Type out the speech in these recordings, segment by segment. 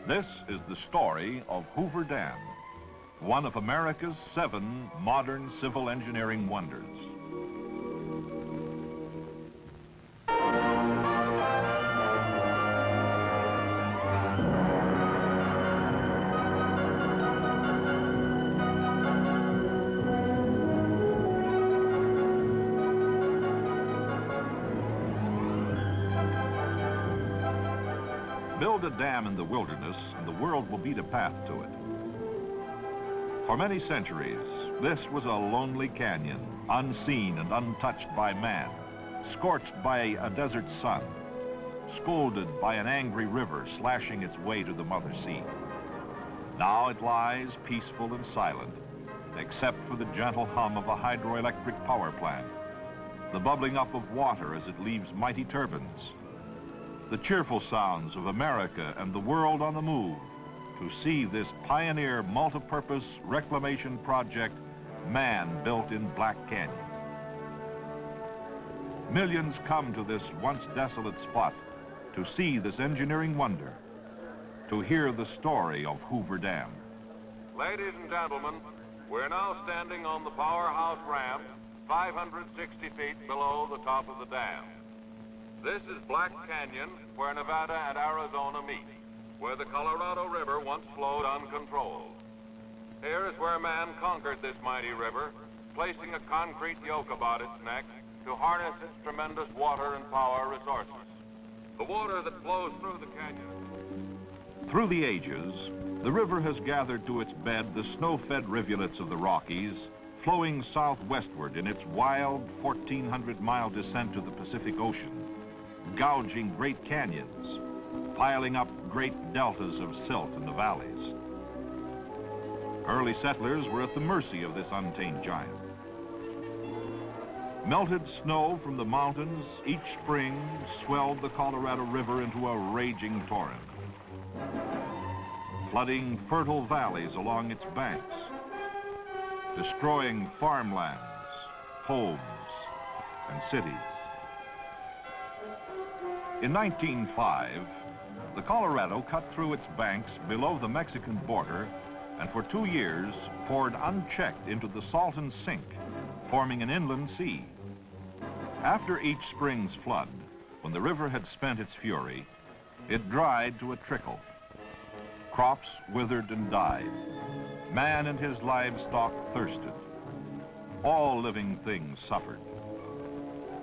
This is the story of Hoover Dam, one of America's 7 modern civil engineering wonders. Build a dam in the wilderness and the world will beat a path to it. For many centuries, this was a lonely canyon, unseen and untouched by man, scorched by a desert sun, scolded by an angry river slashing its way to the Mother Sea. Now it lies peaceful and silent, except for the gentle hum of a hydroelectric power plant, the bubbling up of water as it leaves mighty turbines, the cheerful sounds of America and the world on the move to see this pioneer multi-purpose reclamation project man built in Black Canyon. Millions come to this once desolate spot to see this engineering wonder, to hear the story of Hoover Dam. Ladies and gentlemen, we're now standing on the powerhouse ramp 560 feet below the top of the dam. This is Black Canyon, where Nevada and Arizona meet, where the Colorado River once flowed uncontrolled. Here is where man conquered this mighty river, placing a concrete yoke about its neck to harness its tremendous water and power resources. The water that flows through the canyon. Through the ages, the river has gathered to its bed the snow-fed rivulets of the Rockies, flowing southwestward in its wild 1,400-mile descent to the Pacific Ocean, gouging great canyons, piling up great deltas of silt in the valleys. Early settlers were at the mercy of this untamed giant. Melted snow from the mountains each spring swelled the Colorado River into a raging torrent, flooding fertile valleys along its banks, destroying farmlands, homes, and cities. In 1905, the Colorado cut through its banks below the Mexican border and for 2 years poured unchecked into the Salton Sink, forming an inland sea. After each spring's flood, when the river had spent its fury, it dried to a trickle. Crops withered and died. Man and his livestock thirsted. All living things suffered.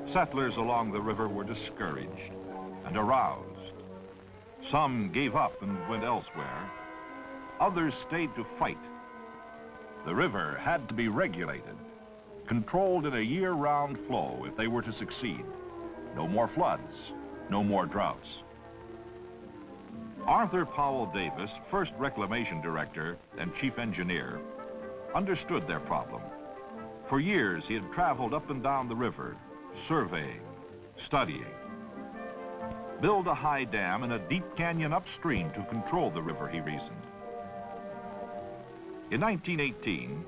Settlers along the river were discouraged and aroused. Some gave up and went elsewhere. Others stayed to fight. The river had to be regulated, controlled in a year-round flow if they were to succeed. No more floods, no more droughts. Arthur Powell Davis, first reclamation director and chief engineer, understood their problem. For years, he had traveled up and down the river, surveying, studying. Build a high dam in a deep canyon upstream to control the river, he reasoned. In 1918,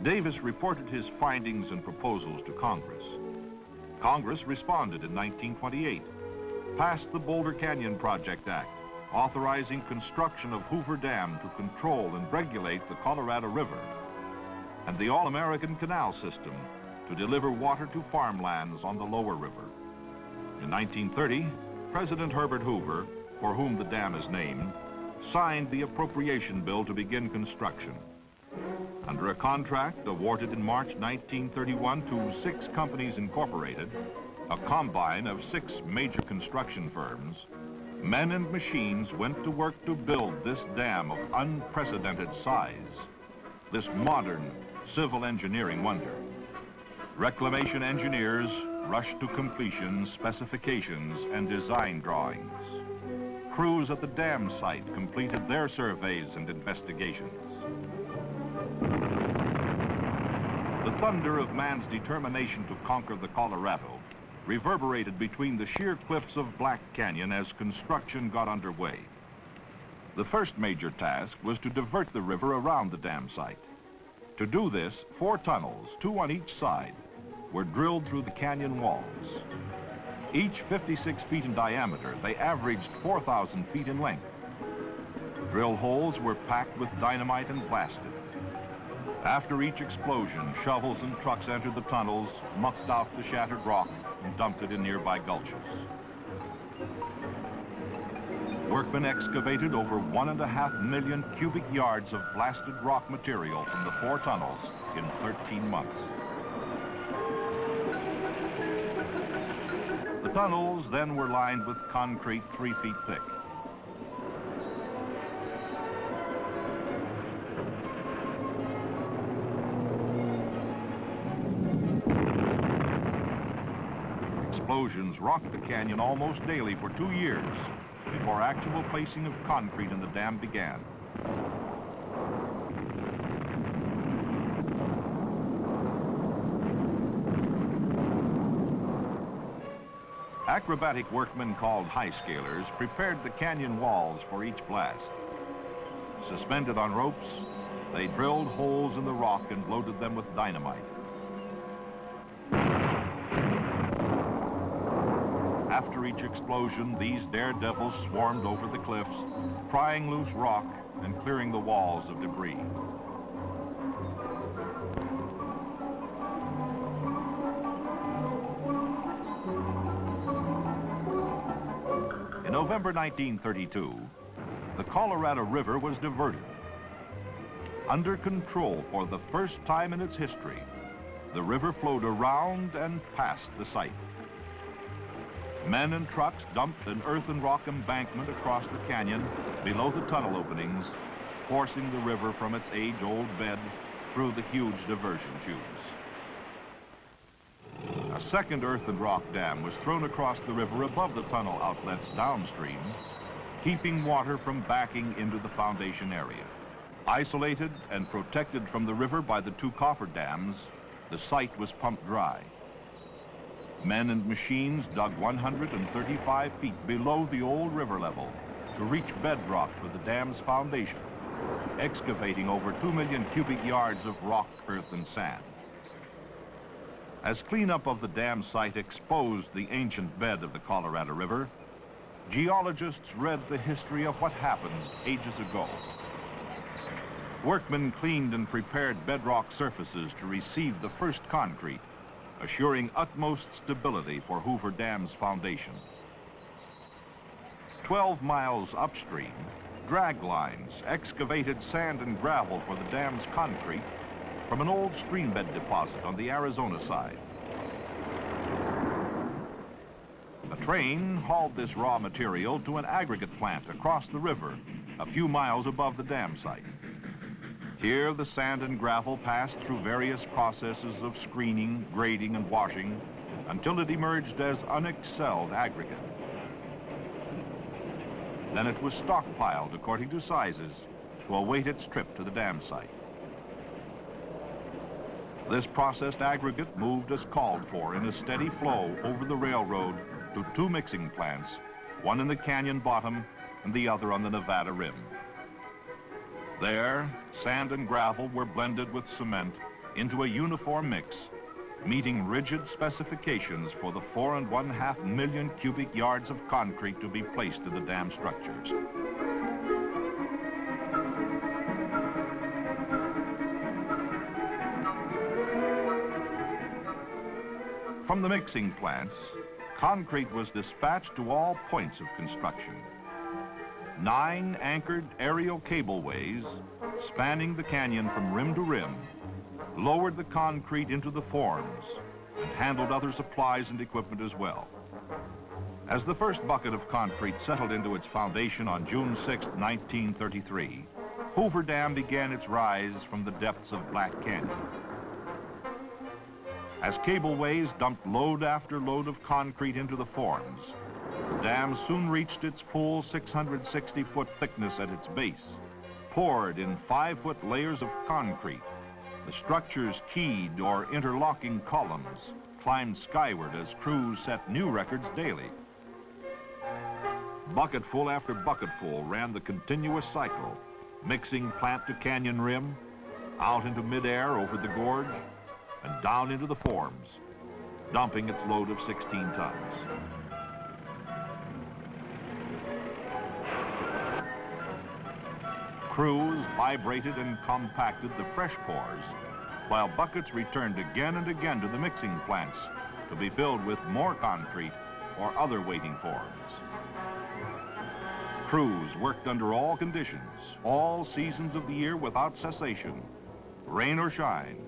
Davis reported his findings and proposals to Congress. Congress responded in 1928, passed the Boulder Canyon Project Act, authorizing construction of Hoover Dam to control and regulate the Colorado River, and the All-American Canal System to deliver water to farmlands on the lower river. In 1930, President Herbert Hoover, for whom the dam is named, signed the appropriation bill to begin construction. Under a contract awarded in March 1931 to 6 companies incorporated, a combine of 6 major construction firms, men and machines went to work to build this dam of unprecedented size, this modern civil engineering wonder. Reclamation engineers rushed to completion specifications and design drawings. Crews at the dam site completed their surveys and investigations. The thunder of man's determination to conquer the Colorado reverberated between the sheer cliffs of Black Canyon as construction got underway. The first major task was to divert the river around the dam site. To do this, 4 tunnels, 2 on each side, were drilled through the canyon walls. Each 56 feet in diameter, they averaged 4,000 feet in length. Drill holes were packed with dynamite and blasted. After each explosion, shovels and trucks entered the tunnels, mucked out the shattered rock, and dumped it in nearby gulches. Workmen excavated over 1.5 million cubic yards of blasted rock material from the 4 tunnels in 13 months. The tunnels then were lined with concrete 3 feet thick. Explosions rocked the canyon almost daily for 2 years before actual placing of concrete in the dam began. Acrobatic workmen called high-scalers prepared the canyon walls for each blast. Suspended on ropes, they drilled holes in the rock and loaded them with dynamite. After each explosion, these daredevils swarmed over the cliffs, prying loose rock and clearing the walls of debris. In November 1932, the Colorado River was diverted. Under control for the first time in its history, the river flowed around and past the site. Men and trucks dumped an earth and rock embankment across the canyon below the tunnel openings, forcing the river from its age-old bed through the huge diversion tubes. A second earth and rock dam was thrown across the river above the tunnel outlets downstream, keeping water from backing into the foundation area. Isolated and protected from the river by the 2 cofferdams, the site was pumped dry. Men and machines dug 135 feet below the old river level to reach bedrock for the dam's foundation, excavating over 2 million cubic yards of rock, earth, and sand. As cleanup of the dam site exposed the ancient bed of the Colorado River, geologists read the history of what happened ages ago. Workmen cleaned and prepared bedrock surfaces to receive the first concrete, assuring utmost stability for Hoover Dam's foundation. 12 miles upstream, drag lines excavated sand and gravel for the dam's concrete from an old streambed deposit on the Arizona side. A train hauled this raw material to an aggregate plant across the river, a few miles above the dam site. Here, the sand and gravel passed through various processes of screening, grading, and washing until it emerged as unexcelled aggregate. Then it was stockpiled according to sizes to await its trip to the dam site. This processed aggregate moved as called for in a steady flow over the railroad to 2 mixing plants, one in the canyon bottom and the other on the Nevada rim. There, sand and gravel were blended with cement into a uniform mix, meeting rigid specifications for the 4.5 million cubic yards of concrete to be placed in the dam structures. From the mixing plants, concrete was dispatched to all points of construction. 9 anchored aerial cableways spanning the canyon from rim to rim lowered the concrete into the forms and handled other supplies and equipment as well. As the first bucket of concrete settled into its foundation on June 6, 1933, Hoover Dam began its rise from the depths of Black Canyon. As cableways dumped load after load of concrete into the forms, the dam soon reached its full 660-foot thickness at its base. Poured in 5-foot layers of concrete, the structure's keyed or interlocking columns climbed skyward as crews set new records daily. Bucketful after bucketful ran the continuous cycle, mixing plant to canyon rim, out into midair over the gorge, and down into the forms, dumping its load of 16 tons. Crews vibrated and compacted the fresh pours, while buckets returned again and again to the mixing plants to be filled with more concrete or other waiting forms. Crews worked under all conditions, all seasons of the year without cessation, rain or shine,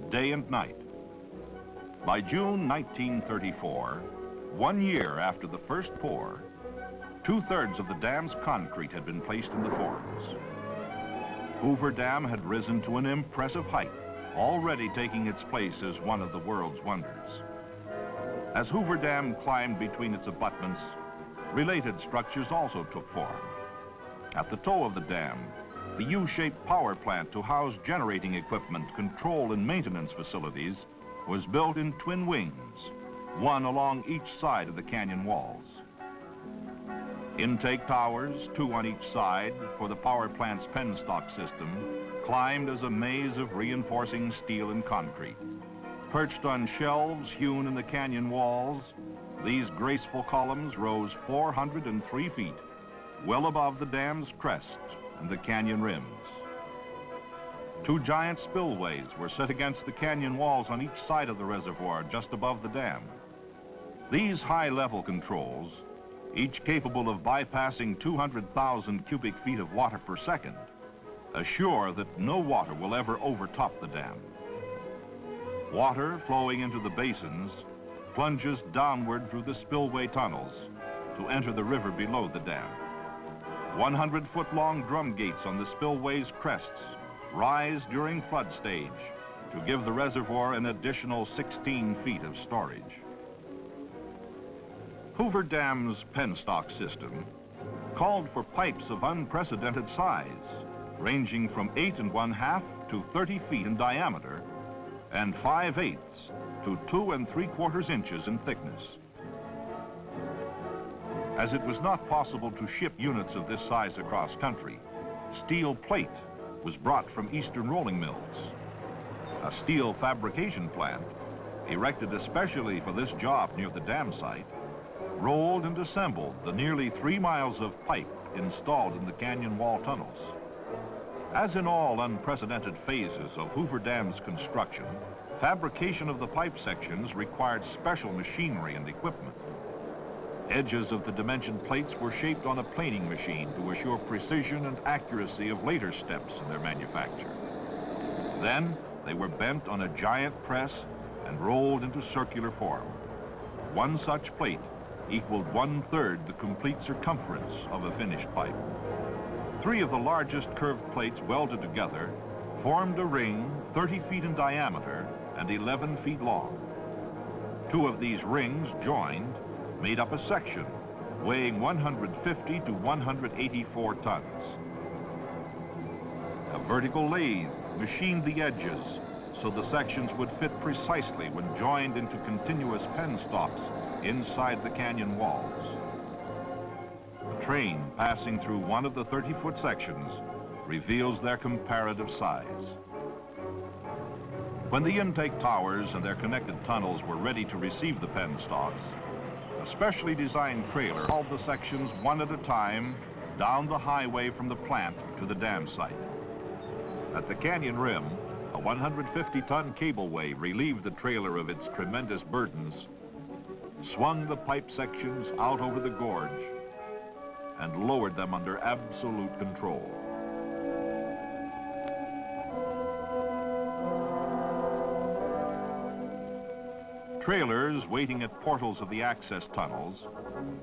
day and night. By June 1934, 1 year after the first pour, 2/3 of the dam's concrete had been placed in the forms. Hoover Dam had risen to an impressive height, already taking its place as one of the world's wonders. As Hoover Dam climbed between its abutments, related structures also took form. At the toe of the dam, the U-shaped power plant to house generating equipment, control and maintenance facilities was built in twin wings, one along each side of the canyon walls. Intake towers, 2 on each side, for the power plant's penstock system, climbed as a maze of reinforcing steel and concrete. Perched on shelves hewn in the canyon walls, these graceful columns rose 403 feet, well above the dam's crest and the canyon rims. 2 giant spillways were set against the canyon walls on each side of the reservoir just above the dam. These high-level controls, each capable of bypassing 200,000 cubic feet of water per second, assure that no water will ever overtop the dam. Water flowing into the basins plunges downward through the spillway tunnels to enter the river below the dam. 100-foot-long drum gates on the spillway's crests rise during flood stage to give the reservoir an additional 16 feet of storage. Hoover Dam's penstock system called for pipes of unprecedented size, ranging from 8 1/2 to 30 feet in diameter and 5/8 to 2 3/4 inches in thickness. As it was not possible to ship units of this size across country, steel plate was brought from eastern rolling mills. A steel fabrication plant, erected especially for this job near the dam site, rolled and assembled the nearly 3 miles of pipe installed in the canyon wall tunnels. As in all unprecedented phases of Hoover Dam's construction, fabrication of the pipe sections required special machinery and equipment. Edges of the dimension plates were shaped on a planing machine to assure precision and accuracy of later steps in their manufacture. Then they were bent on a giant press and rolled into circular form. One such plate equaled 1/3 the complete circumference of a finished pipe. 3 of the largest curved plates welded together formed a ring 30 feet in diameter and 11 feet long. 2 of these rings joined made up a section weighing 150 to 184 tons. A vertical lathe machined the edges so the sections would fit precisely when joined into continuous penstocks inside the canyon walls. A train passing through one of the 30-foot sections reveals their comparative size. When the intake towers and their connected tunnels were ready to receive the penstocks, a specially designed trailer hauled the sections one at a time down the highway from the plant to the dam site. At the canyon rim, a 150-ton cableway relieved the trailer of its tremendous burdens, swung the pipe sections out over the gorge, and lowered them under absolute control. Trailers waiting at portals of the access tunnels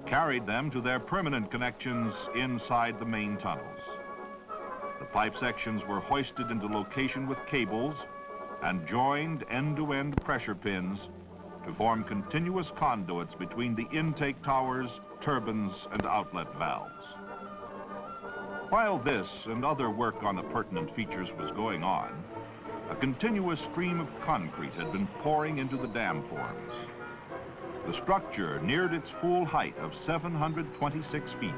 carried them to their permanent connections inside the main tunnels. The pipe sections were hoisted into location with cables and joined end-to-end pressure pins to form continuous conduits between the intake towers, turbines, and outlet valves. While this and other work on appurtenant features was going on, a continuous stream of concrete had been pouring into the dam forms. The structure neared its full height of 726 feet,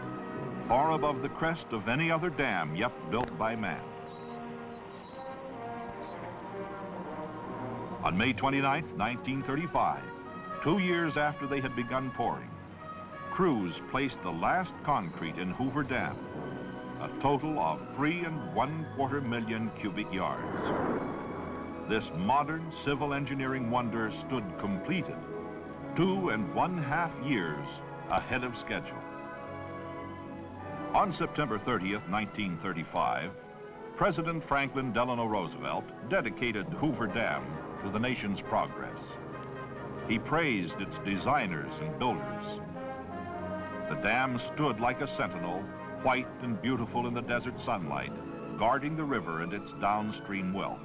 far above the crest of any other dam yet built by man. On May 29, 1935, 2 years after they had begun pouring, crews placed the last concrete in Hoover Dam, a total of 3¼ million cubic yards. This modern civil engineering wonder stood completed 2½ years ahead of schedule. On September 30th, 1935, President Franklin Delano Roosevelt dedicated Hoover Dam to the nation's progress. He praised its designers and builders. The dam stood like a sentinel, white and beautiful in the desert sunlight, guarding the river and its downstream wealth.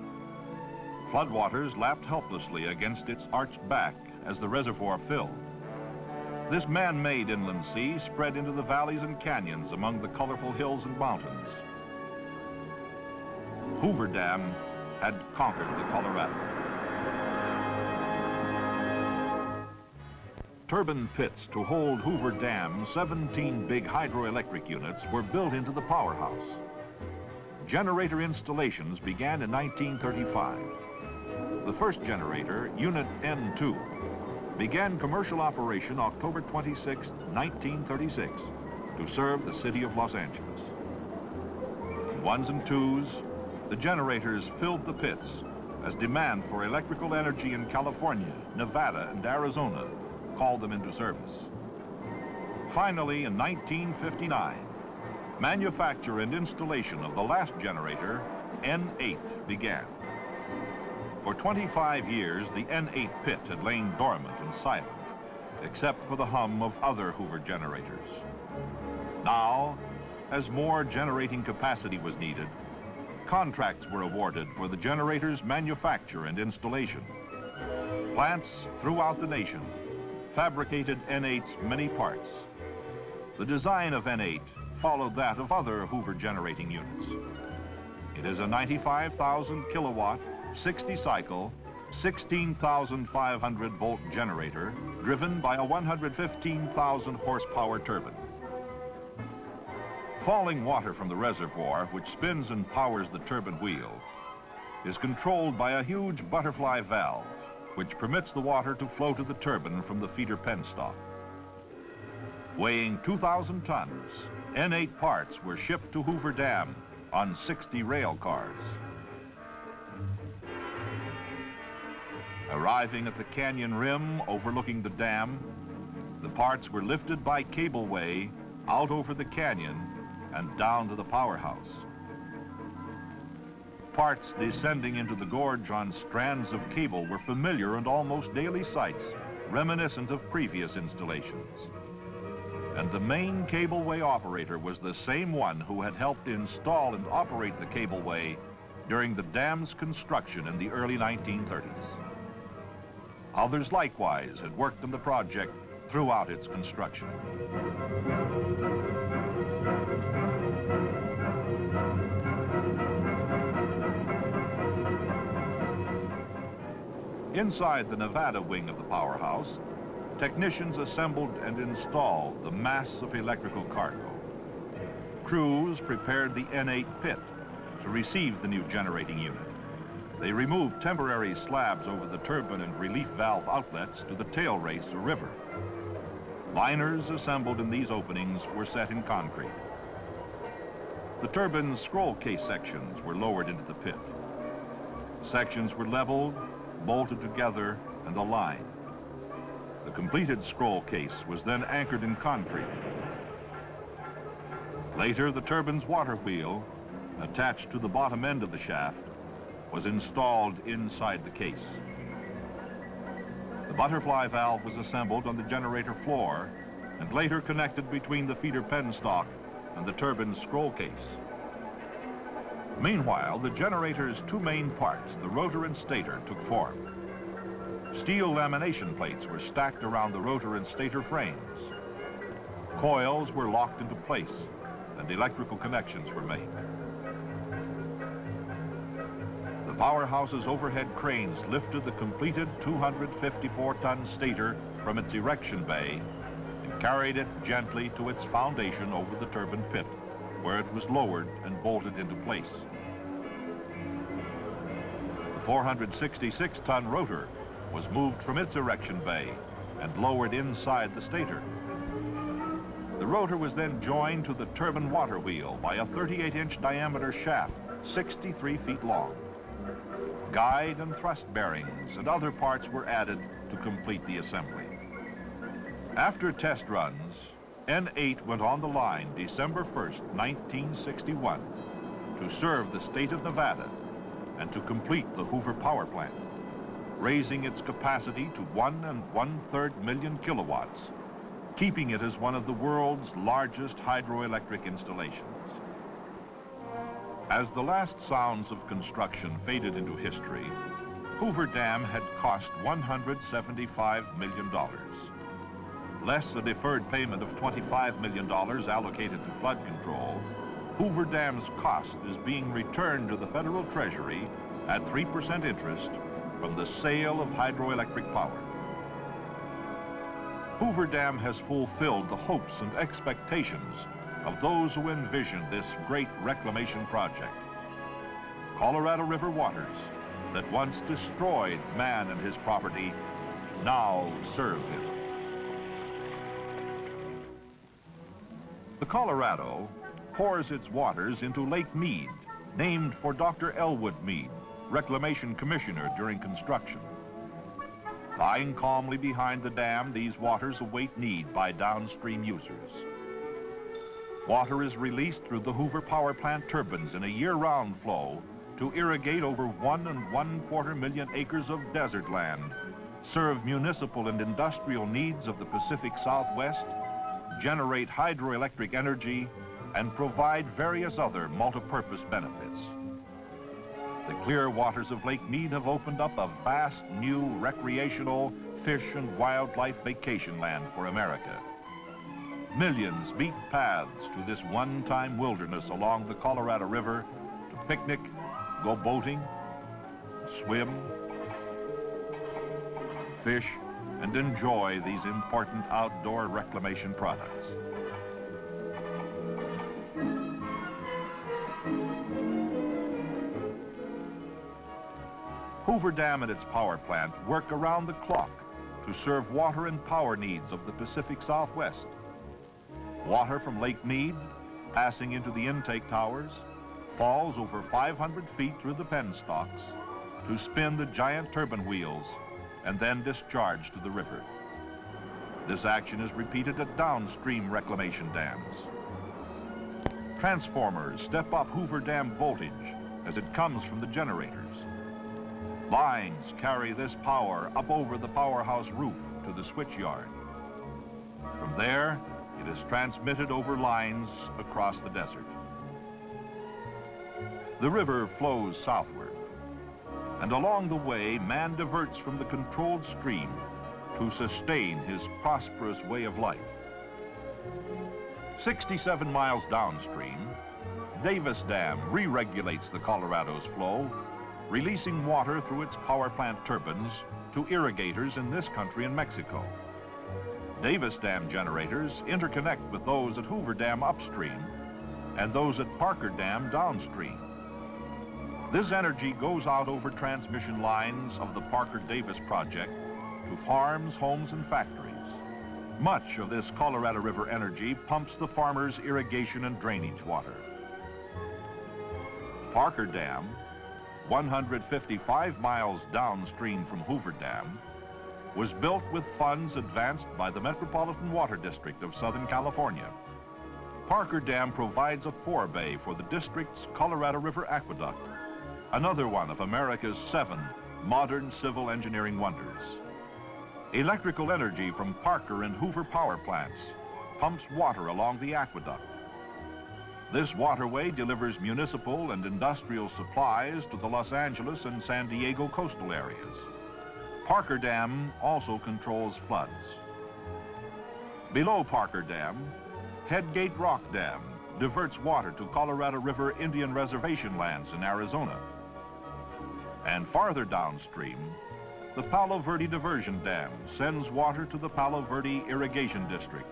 Floodwaters lapped helplessly against its arched back as the reservoir filled. This man-made inland sea spread into the valleys and canyons among the colorful hills and mountains. Hoover Dam had conquered the Colorado. Turbine pits to hold Hoover Dam's 17 big hydroelectric units were built into the powerhouse. Generator installations began in 1935. The first generator, Unit N2, began commercial operation October 26, 1936, to serve the city of Los Angeles. In ones and twos, the generators filled the pits as demand for electrical energy in California, Nevada, and Arizona called them into service. Finally, in 1959, manufacture and installation of the last generator, N8, began. For 25 years, the N8 pit had lain dormant and silent, except for the hum of other Hoover generators. Now, as more generating capacity was needed, contracts were awarded for the generator's manufacture and installation. Plants throughout the nation fabricated N8's many parts. The design of N8 followed that of other Hoover generating units. It is a 95,000 kilowatt, 60 cycle, 16,500 volt generator driven by a 115,000 horsepower turbine. Falling water from the reservoir, which spins and powers the turbine wheel, is controlled by a huge butterfly valve, which permits the water to flow to the turbine from the feeder penstock. Weighing 2,000 tons, N8 parts were shipped to Hoover Dam on 60 rail cars. Arriving at the canyon rim overlooking the dam, the parts were lifted by cableway out over the canyon and down to the powerhouse. Parts descending into the gorge on strands of cable were familiar and almost daily sights, reminiscent of previous installations. And the main cableway operator was the same one who had helped install and operate the cableway during the dam's construction in the early 1930s. Others likewise had worked on the project throughout its construction. Inside the Nevada wing of the powerhouse, technicians assembled and installed the mass of electrical cargo. Crews prepared the N8 pit to receive the new generating unit. They removed temporary slabs over the turbine and relief valve outlets to the tail race or river. Liners assembled in these openings were set in concrete. The turbine's scroll case sections were lowered into the pit. Sections were leveled, bolted together, and aligned. The completed scroll case was then anchored in concrete. Later, the turbine's water wheel, attached to the bottom end of the shaft, was installed inside the case. The butterfly valve was assembled on the generator floor and later connected between the feeder penstock and the turbine's scroll case. Meanwhile, the generator's two main parts, the rotor and stator, took form. Steel lamination plates were stacked around the rotor and stator frames. Coils were locked into place and electrical connections were made. The powerhouse's overhead cranes lifted the completed 254-ton stator from its erection bay and carried it gently to its foundation over the turbine pit, where it was lowered and bolted into place. The 466-ton rotor was moved from its erection bay and lowered inside the stator. The rotor was then joined to the turbine water wheel by a 38-inch diameter shaft, 63 feet long. Guide and thrust bearings and other parts were added to complete the assembly. After test runs, N8 went on the line December 1st, 1961, to serve the state of Nevada and to complete the Hoover Power Plant, raising its capacity to 1 1/3 million kilowatts, keeping it as one of the world's largest hydroelectric installations. As the last sounds of construction faded into history, Hoover Dam had cost $175 million. Less a deferred payment of $25 million allocated to flood control, Hoover Dam's cost is being returned to the federal treasury at 3% interest from the sale of hydroelectric power. Hoover Dam has fulfilled the hopes and expectations of those who envisioned this great reclamation project. Colorado River waters that once destroyed man and his property now serve him. The Colorado pours its waters into Lake Mead, named for Dr. Elwood Mead, Reclamation Commissioner during construction. Lying calmly behind the dam, these waters await need by downstream users. Water is released through the Hoover Power Plant turbines in a year-round flow to irrigate over 1 1/4 million acres of desert land, serve municipal and industrial needs of the Pacific Southwest, generate hydroelectric energy, and provide various other multi-purpose benefits. The clear waters of Lake Mead have opened up a vast new recreational fish and wildlife vacation land for America. Millions beat paths to this one-time wilderness along the Colorado River to picnic, go boating, swim, fish, and enjoy these important outdoor reclamation products. Hoover Dam and its power plant work around the clock to serve water and power needs of the Pacific Southwest. Water from Lake Mead, passing into the intake towers, falls over 500 feet through the penstocks to spin the giant turbine wheels and then discharge to the river. This action is repeated at downstream reclamation dams. Transformers step up Hoover Dam voltage as it comes from the generators. Lines carry this power up over the powerhouse roof to the switchyard. From there, it is transmitted over lines across the desert. The river flows southward, and along the way, man diverts from the controlled stream to sustain his prosperous way of life. 67 miles downstream, Davis Dam re-regulates the Colorado's flow, releasing water through its power plant turbines to irrigators in this country and Mexico. Davis Dam generators interconnect with those at Hoover Dam upstream and those at Parker Dam downstream. This energy goes out over transmission lines of the Parker-Davis project to farms, homes, and factories. Much of this Colorado River energy pumps the farmers' irrigation and drainage water. Parker Dam, 155 miles downstream from Hoover Dam, was built with funds advanced by the Metropolitan Water District of Southern California. Parker Dam provides a forebay for the district's Colorado River Aqueduct, another one of America's 7 modern civil engineering wonders. Electrical energy from Parker and Hoover power plants pumps water along the aqueduct. This waterway delivers municipal and industrial supplies to the Los Angeles and San Diego coastal areas. Parker Dam also controls floods. Below Parker Dam, Headgate Rock Dam diverts water to Colorado River Indian Reservation lands in Arizona. And farther downstream, the Palo Verde Diversion Dam sends water to the Palo Verde Irrigation District,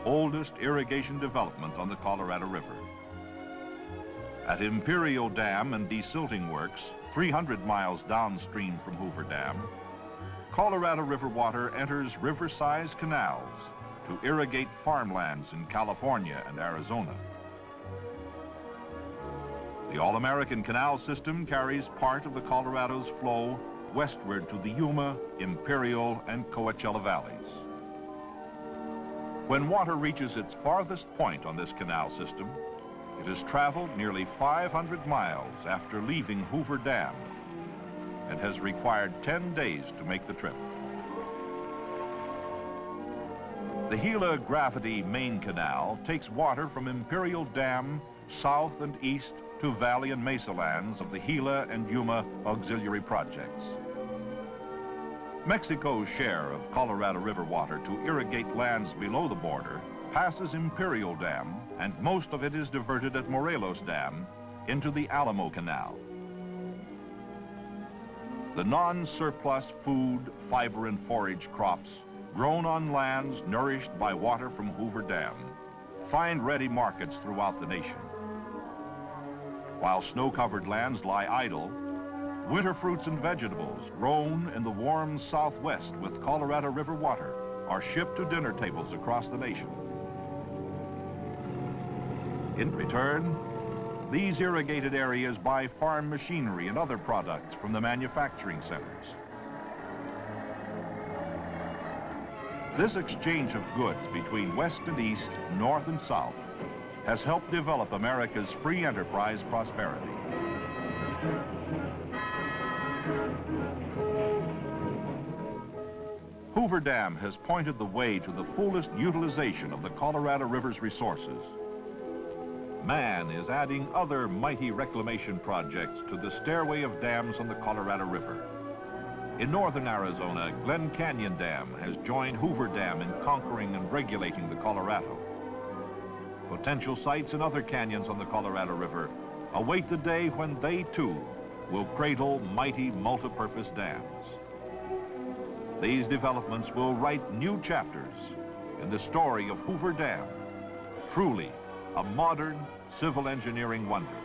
oldest irrigation development on the Colorado River. At Imperial Dam and Desilting Works, 300 miles downstream from Hoover Dam, Colorado River water enters river-sized canals to irrigate farmlands in California and Arizona. The All-American Canal System carries part of the Colorado's flow westward to the Yuma, Imperial, and Coachella valleys. When water reaches its farthest point on this canal system, it has traveled nearly 500 miles after leaving Hoover Dam and has required 10 days to make the trip. The Gila Gravity Main Canal takes water from Imperial Dam south and east to valley and mesa lands of the Gila and Yuma auxiliary projects. Mexico's share of Colorado River water to irrigate lands below the border passes Imperial Dam, and most of it is diverted at Morelos Dam into the Alamo Canal. The non-surplus food, fiber, and forage crops grown on lands nourished by water from Hoover Dam find ready markets throughout the nation. While snow-covered lands lie idle, winter fruits and vegetables grown in the warm Southwest with Colorado River water are shipped to dinner tables across the nation. In return, these irrigated areas buy farm machinery and other products from the manufacturing centers. This exchange of goods between West and East, North and South, has helped develop America's free enterprise prosperity. Hoover Dam has pointed the way to the fullest utilization of the Colorado River's resources. Man is adding other mighty reclamation projects to the stairway of dams on the Colorado River. In northern Arizona, Glen Canyon Dam has joined Hoover Dam in conquering and regulating the Colorado. Potential sites in other canyons on the Colorado River await the day when they too will cradle mighty multi-purpose dams. These developments will write new chapters in the story of Hoover Dam, truly a modern civil engineering wonder.